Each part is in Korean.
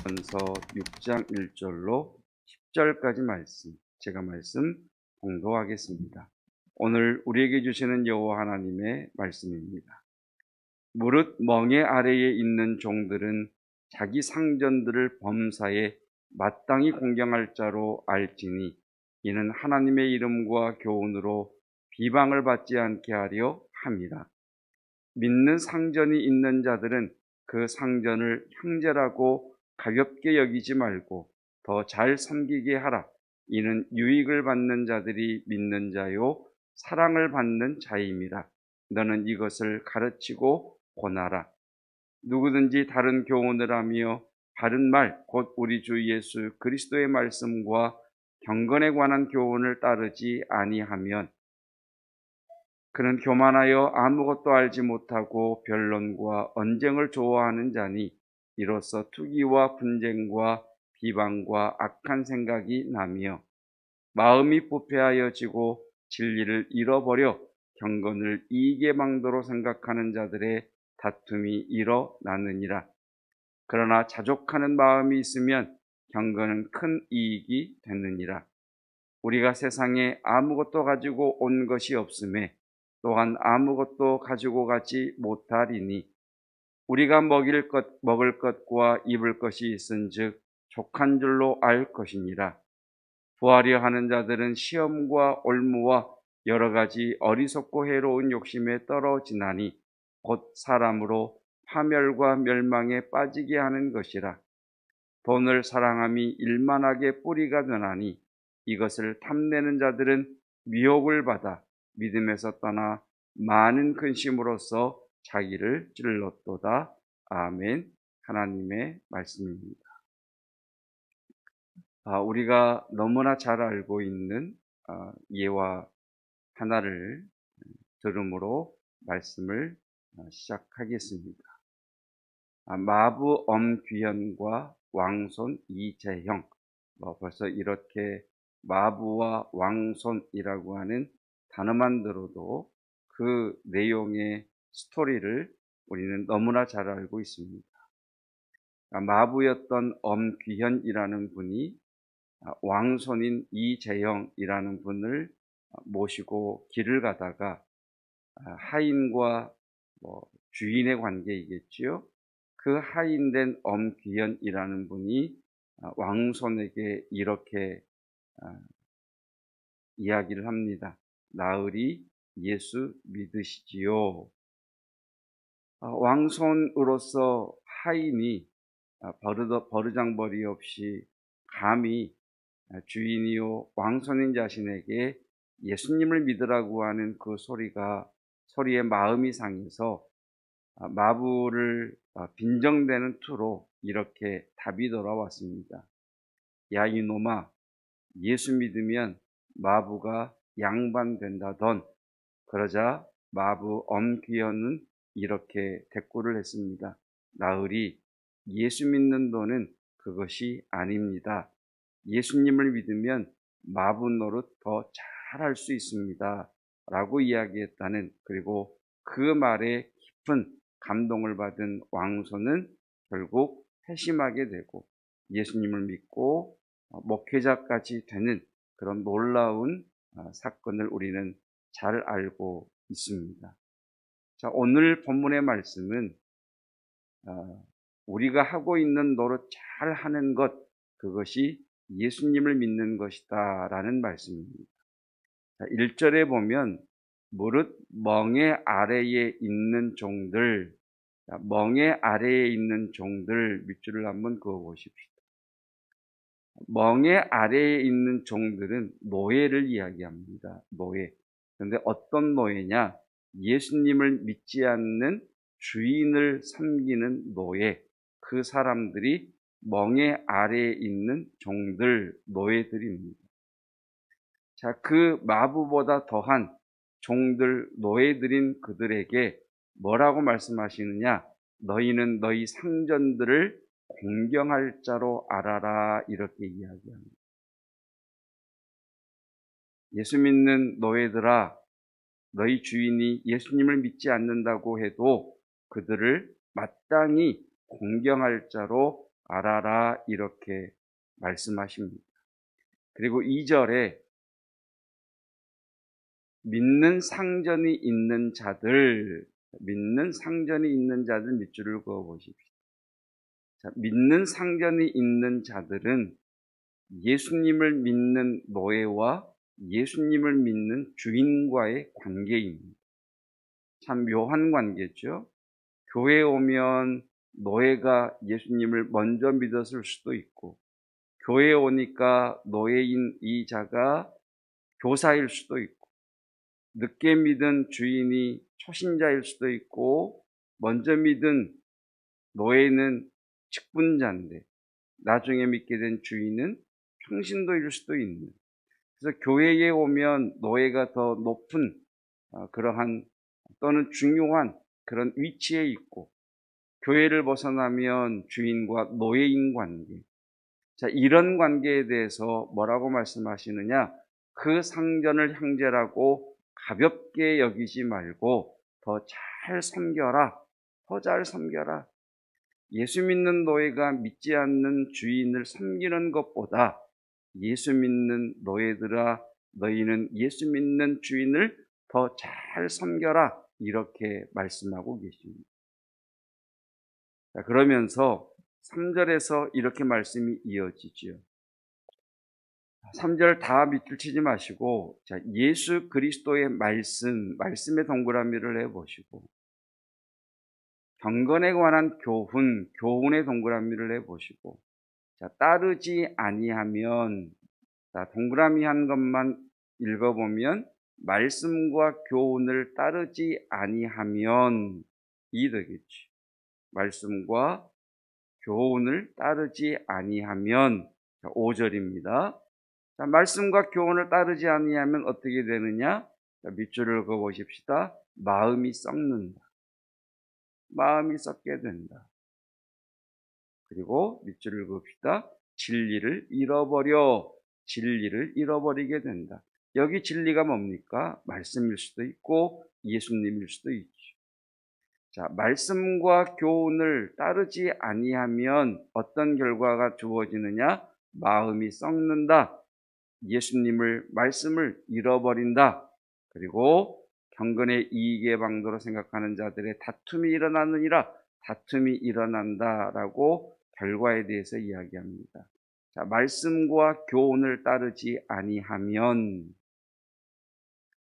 고린도전서 6장 1절로 10절까지 말씀, 제가 말씀 봉독하겠습니다. 오늘 우리에게 주시는 여호와 하나님의 말씀입니다. 무릇 멍에 아래에 있는 종들은 자기 상전들을 범사에 마땅히 공경할 자로 알지니 이는 하나님의 이름과 교훈으로 비방을 받지 않게 하려 함이라. 믿는 상전이 있는 자들은 그 상전을 형제라고 가볍게 여기지 말고 더 잘 섬기게 하라. 이는 유익을 받는 자들이 믿는 자요 사랑을 받는 자임이라. 너는 이것을 가르치고 권하라. 누구든지 다른 교훈을 하며 바른 말 곧 우리 주 예수 그리스도의 말씀과 경건에 관한 교훈을 따르지 아니하면 그는 교만하여 아무것도 알지 못하고 변론과 언쟁을 좋아하는 자니 이로써 투기와 분쟁과 비방과 악한 생각이 나며 마음이 부패하여지고 진리를 잃어버려 경건을 이익의 방도로 생각하는 자들의 다툼이 일어나느니라. 그러나 자족하는 마음이 있으면 경건은 큰 이익이 되느니라. 우리가 세상에 아무것도 가지고 온 것이 없음에 또한 아무것도 가지고 가지 못하리니 우리가 먹을 것과 입을 것이 있은즉 족한 줄로 알 것이니라. 부하려 하는 자들은 시험과 올무와 여러 가지 어리석고 해로운 욕심에 떨어지나니 곧 사람으로 파멸과 멸망에 빠지게 하는 것이라. 돈을 사랑함이 일만하게 뿌리가 되나니 이것을 탐내는 자들은 미혹을 받아 믿음에서 떠나 많은 근심으로써 자기를 찔렀도다. 아멘. 하나님의 말씀입니다. 우리가 너무나 잘 알고 있는 예화 하나를 들음으로 말씀을 시작하겠습니다. 마부 엄귀현과 왕손 이재형. 벌써 이렇게 마부와 왕손이라고 하는 단어만 들어도 그 내용의 스토리를 우리는 너무나 잘 알고 있습니다. 마부였던 엄귀현이라는 분이 왕손인 이재형이라는 분을 모시고 길을 가다가 하인과 주인의 관계이겠지요. 그 하인된 엄귀현이라는 분이 왕손에게 이렇게 이야기를 합니다. 나으리 예수 믿으시지요. 왕손으로서 하인이 버르장머리 없이 감히 주인이요 왕손인 자신에게 예수님을 믿으라고 하는 그 소리에 마음이 상해서 마부를 빈정대는 투로 이렇게 답이 돌아왔습니다. 야 이놈아, 예수 믿으면 마부가 양반된다던. 그러자 마부 엄귀현은 이렇게 대꾸를 했습니다. 나으리, 예수 믿는 도는 그것이 아닙니다. 예수님을 믿으면 마부 노릇 더 잘할 수 있습니다. 라고 이야기했다는, 그리고 그 말에 깊은 감동을 받은 왕손은 결국 회심하게 되고 예수님을 믿고 목회자까지 되는 그런 놀라운 사건을 우리는 잘 알고 있습니다. 자, 오늘 본문의 말씀은 우리가 하고 있는 노릇 잘 하는 것, 그것이 예수님을 믿는 것이다 라는 말씀입니다. 자, 1절에 보면 무릇 멍에 아래에 있는 종들, 멍에 아래에 있는 종들 밑줄을 한번 그어 보십시오. 멍에 아래에 있는 종들은 노예를 이야기합니다. 노예. 그런데 어떤 노예냐? 예수님을 믿지 않는 주인을 섬기는 노예. 그 사람들이 멍에 아래에 있는 종들, 노예들입니다. 자, 그 마부보다 더한 종들, 노예들인 그들에게 뭐라고 말씀하시느냐? 너희는 너희 상전들을 공경할 자로 알아라, 이렇게 이야기합니다. 예수 믿는 노예들아, 너희 주인이 예수님을 믿지 않는다고 해도 그들을 마땅히 공경할 자로 알아라 이렇게 말씀하십니다. 그리고 2절에 믿는 상전이 있는 자들 밑줄을 그어 보십시오. 자, 믿는 상전이 있는 자들은 예수님을 믿는 노예와 예수님을 믿는 주인과의 관계입니다. 참 묘한 관계죠. 교회에 오면 노예가 예수님을 먼저 믿었을 수도 있고, 교회에 오니까 노예인 이 자가 교사일 수도 있고, 늦게 믿은 주인이 초신자일 수도 있고, 먼저 믿은 노예는 직분자인데 나중에 믿게 된 주인은 평신도일 수도 있는, 그래서 교회에 오면 노예가 더 높은 그러한 또는 중요한 그런 위치에 있고, 교회를 벗어나면 주인과 노예인 관계. 자, 이런 관계에 대해서 뭐라고 말씀하시느냐? 그 상전을 형제라고 가볍게 여기지 말고 더 잘 섬겨라. 더 잘 섬겨라. 예수 믿는 노예가 믿지 않는 주인을 섬기는 것보다 예수 믿는 노예들아, 너희는 예수 믿는 주인을 더 잘 섬겨라. 이렇게 말씀하고 계십니다. 자, 그러면서 3절에서 이렇게 말씀이 이어지죠. 3절 다 밑줄 치지 마시고, 자, 예수 그리스도의 말씀의 동그라미를 해보시고, 경건에 관한 교훈의 동그라미를 해보시고, 자, 따르지 아니하면, 자, 동그라미 한 것만 읽어보면, 말씀과 교훈을 따르지 아니하면 이 되겠지. 말씀과 교훈을 따르지 아니하면, 5절입니다. 자, 말씀과 교훈을 따르지 아니하면 어떻게 되느냐? 자, 밑줄을 그어 보십시다. 마음이 썩는다. 마음이 썩게 된다. 그리고 밑줄을 그읍시다. 진리를 잃어버리게 된다. 여기 진리가 뭡니까? 말씀일 수도 있고 예수님일 수도 있죠. 자, 말씀과 교훈을 따르지 아니하면 어떤 결과가 주어지느냐? 마음이 썩는다. 예수님을, 말씀을 잃어버린다. 그리고 경건의 이익의 방도로 생각하는 자들의 다툼이 일어난다라고 결과에 대해서 이야기합니다. 자, 말씀과 교훈을 따르지 아니하면,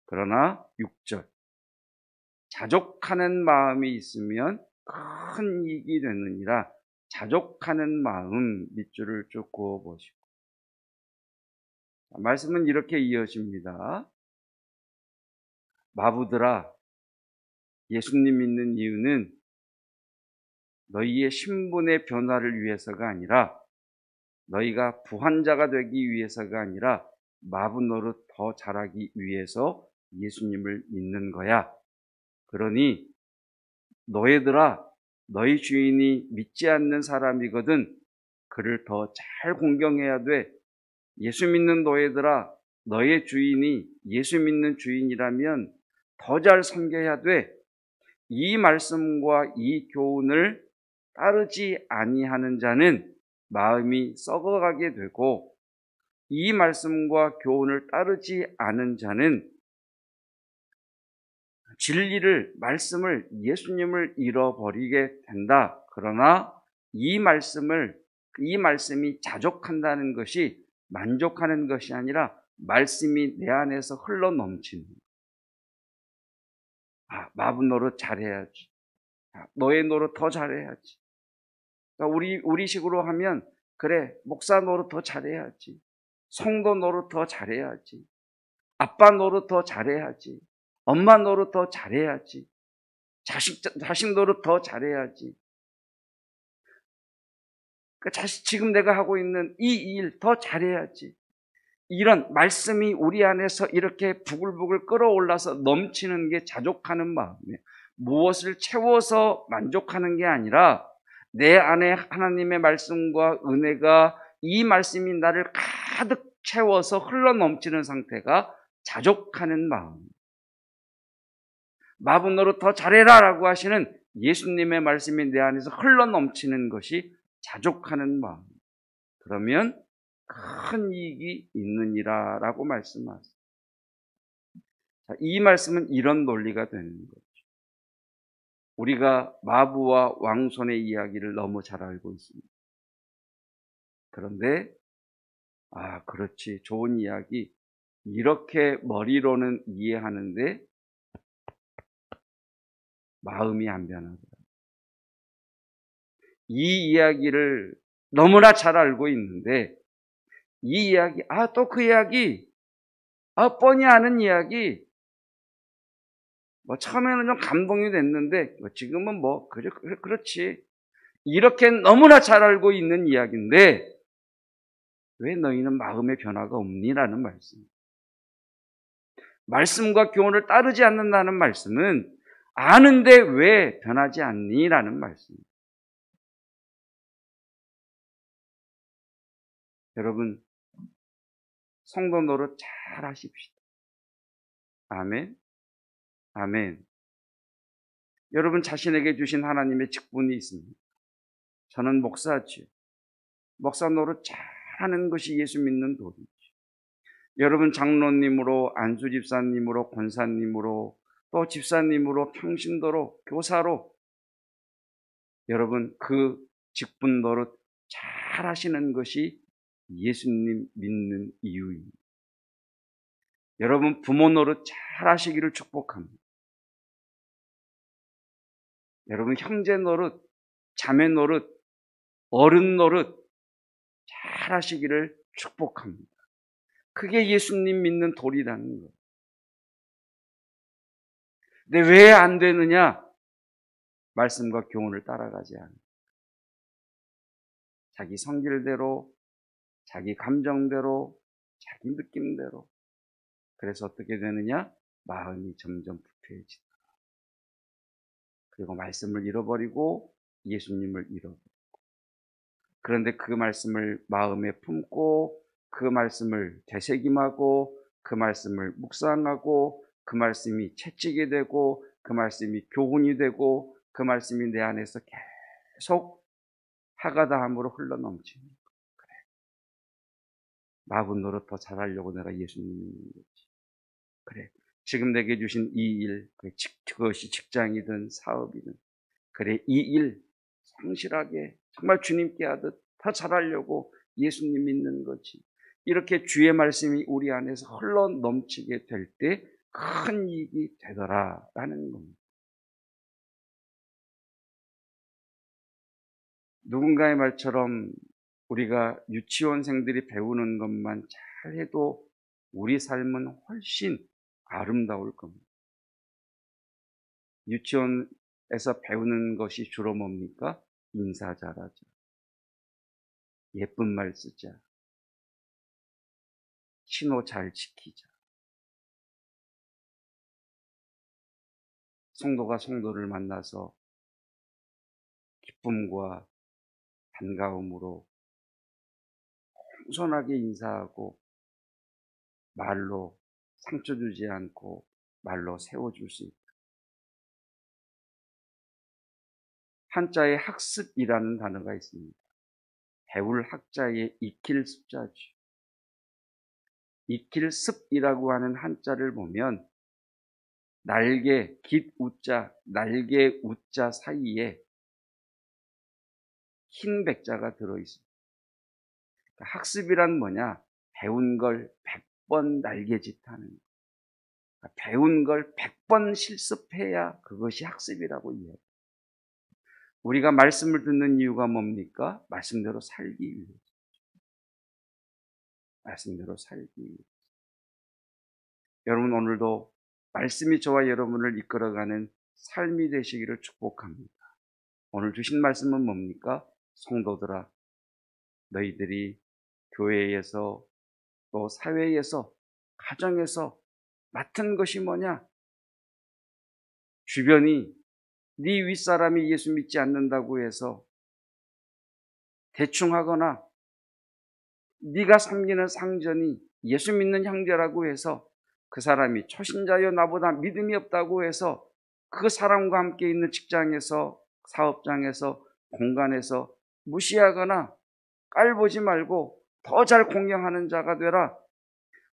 그러나 6절, 자족하는 마음이 있으면 큰 이익이 되느니라. 자족하는 마음, 밑줄을 쭉 그어 보시고, 말씀은 이렇게 이어집니다. 마부들아, 예수님 믿는 이유는 너희의 신분의 변화를 위해서가 아니라, 너희가 부한자가 되기 위해서가 아니라 마부 노릇 더 잘하기 위해서 예수님을 믿는 거야. 그러니 너희들아, 너희 주인이 믿지 않는 사람이거든 그를 더 잘 공경해야 돼. 예수 믿는 너희들아, 너의 주인이 예수 믿는 주인이라면 더 잘 섬겨야 돼. 이 말씀과 이 교훈을 따르지 아니하는 자는 마음이 썩어가게 되고, 이 말씀과 교훈을 따르지 않은 자는 진리를, 말씀을, 예수님을 잃어버리게 된다. 그러나 이 말씀이 자족한다는 것이 만족하는 것이 아니라 말씀이 내 안에서 흘러 넘치는. 마부 노릇 잘해야지. 너의 노릇 더 잘해야지. 그러니까 우리식으로 하면, 그래, 목사 노릇 더 잘해야지. 성도 노릇 더 잘해야지. 아빠 노릇 더 잘해야지. 엄마 노릇 더 잘해야지. 자식 노릇 더 잘해야지. 지금 내가 하고 있는 이 일 더 잘해야지. 이런 말씀이 우리 안에서 이렇게 부글부글 끓어올라서 넘치는 게 자족하는 마음이에요. 무엇을 채워서 만족하는 게 아니라 내 안에 하나님의 말씀과 은혜가, 이 말씀이 나를 가득 채워서 흘러 넘치는 상태가 자족하는 마음. 마부 노릇 더 잘해라 라고 하시는 예수님의 말씀이 내 안에서 흘러 넘치는 것이 자족하는 마음. 그러면 큰 이익이 있느니라 라고 말씀하세요. 이 말씀은 이런 논리가 되는 거죠. 우리가 마부와 왕손의 이야기를 너무 잘 알고 있습니다. 그런데 그렇지, 좋은 이야기, 이렇게 머리로는 이해하는데 마음이 안 변하더라. 이 이야기를 너무나 잘 알고 있는데 이 이야기, 또 그 이야기, 뻔히 아는 이야기, 처음에는 좀 감동이 됐는데 지금은 그렇지, 이렇게 너무나 잘 알고 있는 이야기인데 왜 너희는 마음의 변화가 없니라는 말씀. 말씀과 교훈을 따르지 않는다는 말씀은 아는데 왜 변하지 않니라는 말씀입니다. 여러분, 성도 노릇 잘 하십시다. 아멘. 아멘. 여러분 자신에게 주신 하나님의 직분이 있습니다. 저는 목사지요. 목사 노릇 잘 하는 것이 예수 믿는 도리죠. 여러분 장로님으로, 안수 집사님으로, 권사님으로, 또 집사님으로, 평신도로, 교사로 여러분 그 직분 노릇 잘 하시는 것이 예수님 믿는 이유입니다. 여러분 부모 노릇 잘 하시기를 축복합니다. 여러분 형제 노릇, 자매 노릇, 어른 노릇 잘 하시기를 축복합니다. 그게 예수님 믿는 도리라는 거예요. 근데 왜 안 되느냐? 말씀과 교훈을 따라가지 않아요. 자기 성질대로, 자기 감정대로, 자기 느낌대로. 그래서 어떻게 되느냐? 마음이 점점 부패해지다. 그리고 말씀을 잃어버리고 예수님을 잃어버리고. 그런데 그 말씀을 마음에 품고 그 말씀을 되새김하고 그 말씀을 묵상하고 그 말씀이 채찍이 되고 그 말씀이 교훈이 되고 그 말씀이 내 안에서 계속 하가다함으로 흘러넘치는 거예요. 그래. 마분 노릇 더 잘하려고 내가 예수님을 믿는 거지. 그래. 지금 내게 주신 이 일, 그것이 직장이든 사업이든, 그래, 이 일 성실하게 정말 주님께 하듯 더 잘하려고 예수님 믿는 거지. 이렇게 주의 말씀이 우리 안에서 흘러 넘치게 될 때 큰 이익이 되더라라는 겁니다. 누군가의 말처럼 우리가 유치원생들이 배우는 것만 잘해도 우리 삶은 훨씬 아름다울 겁니다. 유치원에서 배우는 것이 주로 뭡니까? 인사 잘하자, 예쁜 말 쓰자, 신호 잘 지키자. 성도가 성도를 만나서 기쁨과 반가움으로 공손하게 인사하고 말로 상처 주지 않고 말로 세워줄 수 있다. 한자에 학습이라는 단어가 있습니다. 배울 학자의 익힐 습자죠. 익힐 습이라고 하는 한자를 보면 날개, 깃 우자, 날개 우자 사이에 흰 백자가 들어있습니다. 그러니까 학습이란 뭐냐? 배운 걸 100번 날개짓하는 거. 그러니까 배운 걸 100번 실습해야 그것이 학습이라고 이해해요. 우리가 말씀을 듣는 이유가 뭡니까? 말씀대로 살기 위해서. 말씀대로 살기 위해서. 여러분 오늘도 말씀이 저와 여러분을 이끌어가는 삶이 되시기를 축복합니다. 오늘 주신 말씀은 뭡니까? 성도들아, 너희들이 교회에서 또 사회에서 가정에서 맡은 것이 뭐냐? 주변이 네 윗사람이 예수 믿지 않는다고 해서 대충 하거나 네가 섬기는 상전이 예수 믿는 형제라고 해서 그 사람이 초신자여 나보다 믿음이 없다고 해서 그 사람과 함께 있는 직장에서, 사업장에서, 공간에서 무시하거나 깔보지 말고 더 잘 공경하는 자가 되라.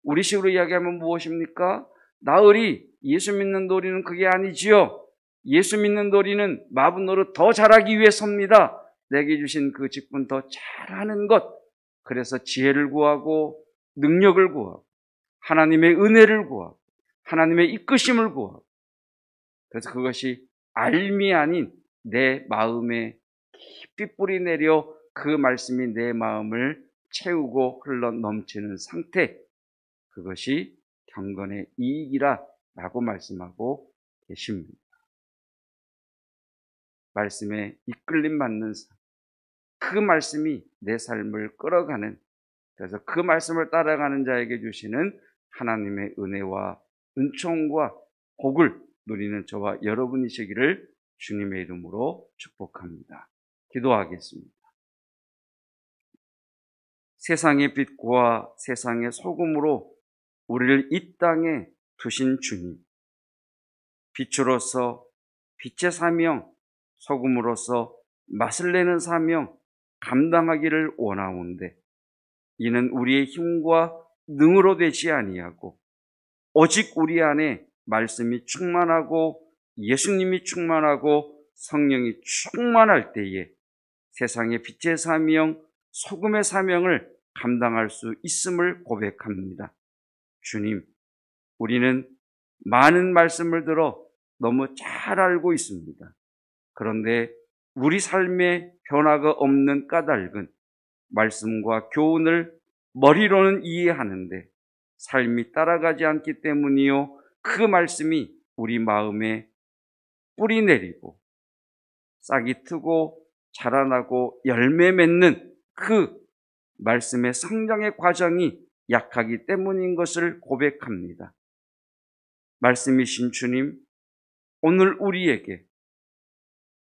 우리식으로 이야기하면 무엇입니까? 나으리 예수 믿는 도리는 그게 아니지요. 예수 믿는 도리는 마분 노릇 더 잘하기 위해서입니다. 내게 주신 그 직분 더 잘하는 것. 그래서 지혜를 구하고 능력을 구하고 하나님의 은혜를 구하고 하나님의 이끄심을 구하고, 그래서 그것이 알미 아닌 내 마음에 깊이 뿌리 내려 그 말씀이 내 마음을 채우고 흘러 넘치는 상태, 그것이 경건의 이익이라 라고 말씀하고 계십니다. 말씀에 이끌림 받는 삶, 그 말씀이 내 삶을 끌어가는, 그래서 그 말씀을 따라가는 자에게 주시는 하나님의 은혜와 은총과 복을 누리는 저와 여러분이시기를 주님의 이름으로 축복합니다. 기도하겠습니다. 세상의 빛과 세상의 소금으로 우리를 이 땅에 두신 주님, 빛으로서 빛의 사명, 소금으로서 맛을 내는 사명 감당하기를 원하오는데, 이는 우리의 힘과 능으로 되지 아니하고 오직 우리 안에 말씀이 충만하고 예수님이 충만하고 성령이 충만할 때에 세상의 빛의 사명, 소금의 사명을 감당할 수 있음을 고백합니다. 주님, 우리는 많은 말씀을 들어 너무 잘 알고 있습니다. 그런데 우리 삶에 변화가 없는 까닭은 말씀과 교훈을 머리로는 이해하는데 삶이 따라가지 않기 때문이요, 그 말씀이 우리 마음에 뿌리 내리고 싹이 트고 자라나고 열매 맺는 그 말씀의 성장의 과정이 약하기 때문인 것을 고백합니다. 말씀이신 주님, 오늘 우리에게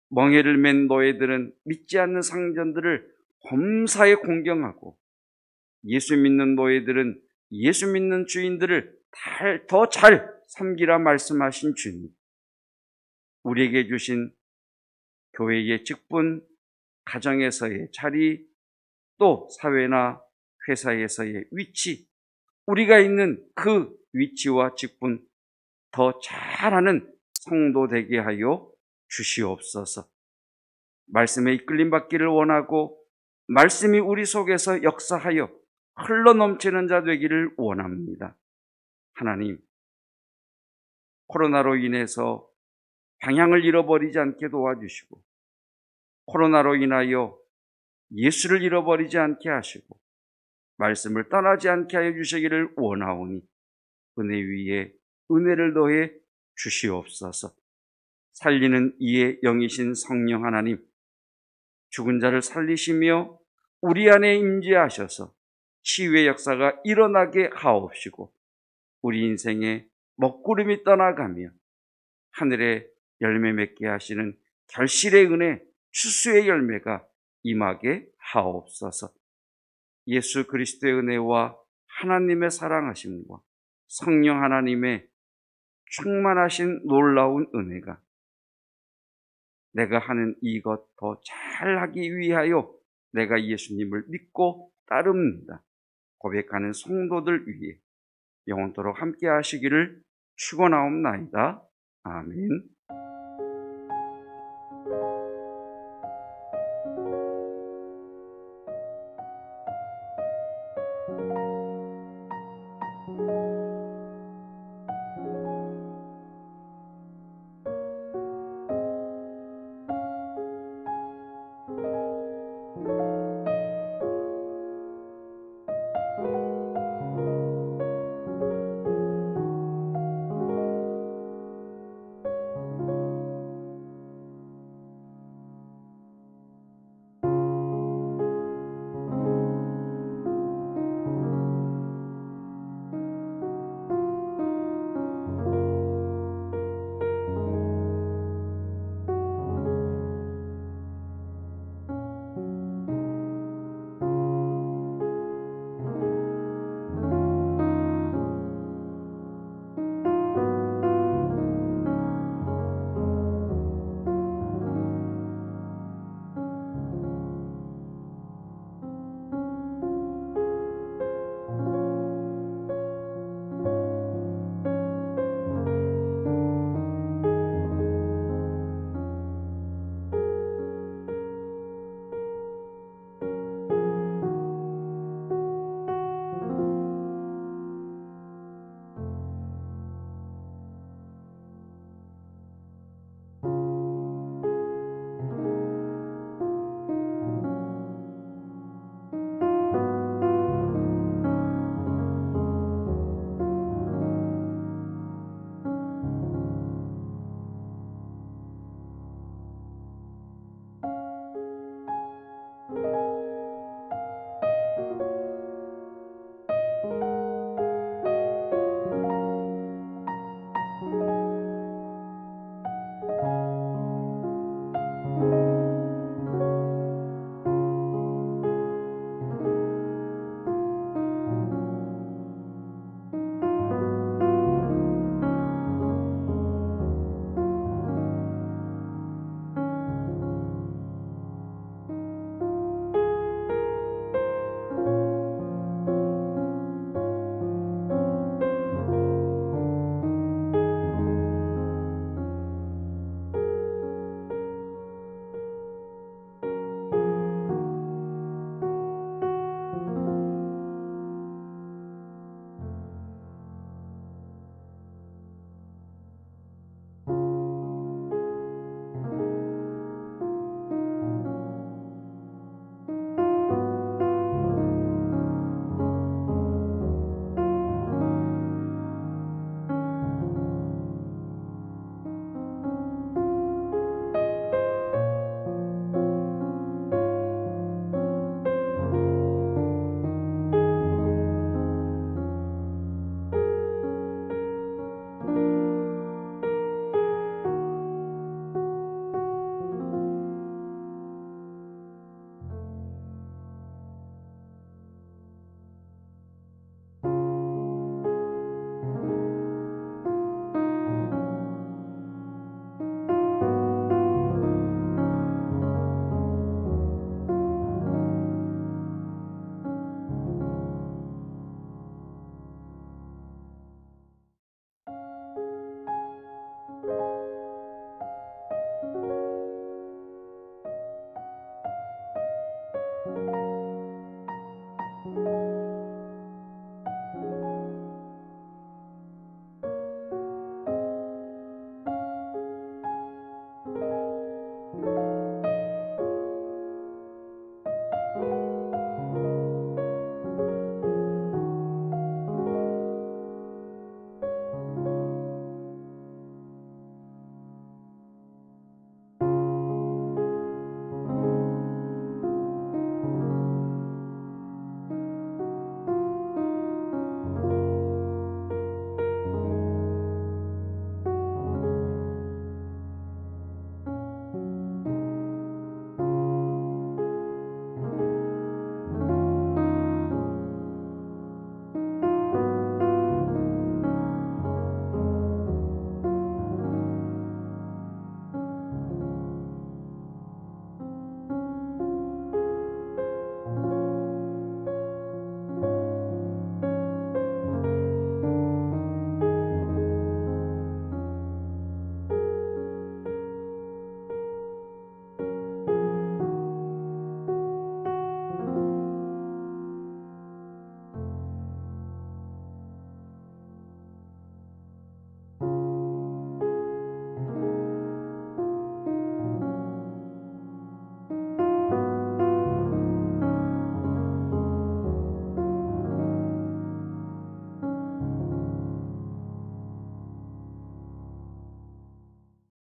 멍에를 맨 노예들은 믿지 않는 상전들을 범사에 공경하고, 예수 믿는 노예들은 예수 믿는 주인들을 더 잘 섬기라 말씀하신 주님, 우리에게 주신 교회의 직분, 가정에서의 자리, 또 사회나 회사에서의 위치, 우리가 있는 그 위치와 직분 더 잘하는 성도 되게 하여 주시옵소서. 말씀에 이끌림 받기를 원하고 말씀이 우리 속에서 역사하여 흘러넘치는 자 되기를 원합니다. 하나님, 코로나로 인해서 방향을 잃어버리지 않게 도와주시고, 코로나로 인하여 예수를 잃어버리지 않게 하시고 말씀을 떠나지 않게 하여 주시기를 원하오니 은혜 위에 은혜를 더해 주시옵소서. 살리는 이의 영이신 성령 하나님, 죽은 자를 살리시며 우리 안에 임재하셔서 치유의 역사가 일어나게 하옵시고, 우리 인생에 먹구름이 떠나가며 하늘에 열매 맺게 하시는 결실의 은혜, 추수의 열매가 임하게 하옵소서. 예수 그리스도의 은혜와 하나님의 사랑하심과 성령 하나님의 충만하신 놀라운 은혜가 내가 하는 이것 더 잘하기 위하여 내가 예수님을 믿고 따릅니다 고백하는 성도들 위해 영원토록 함께 하시기를 축원하옵나이다. 아멘.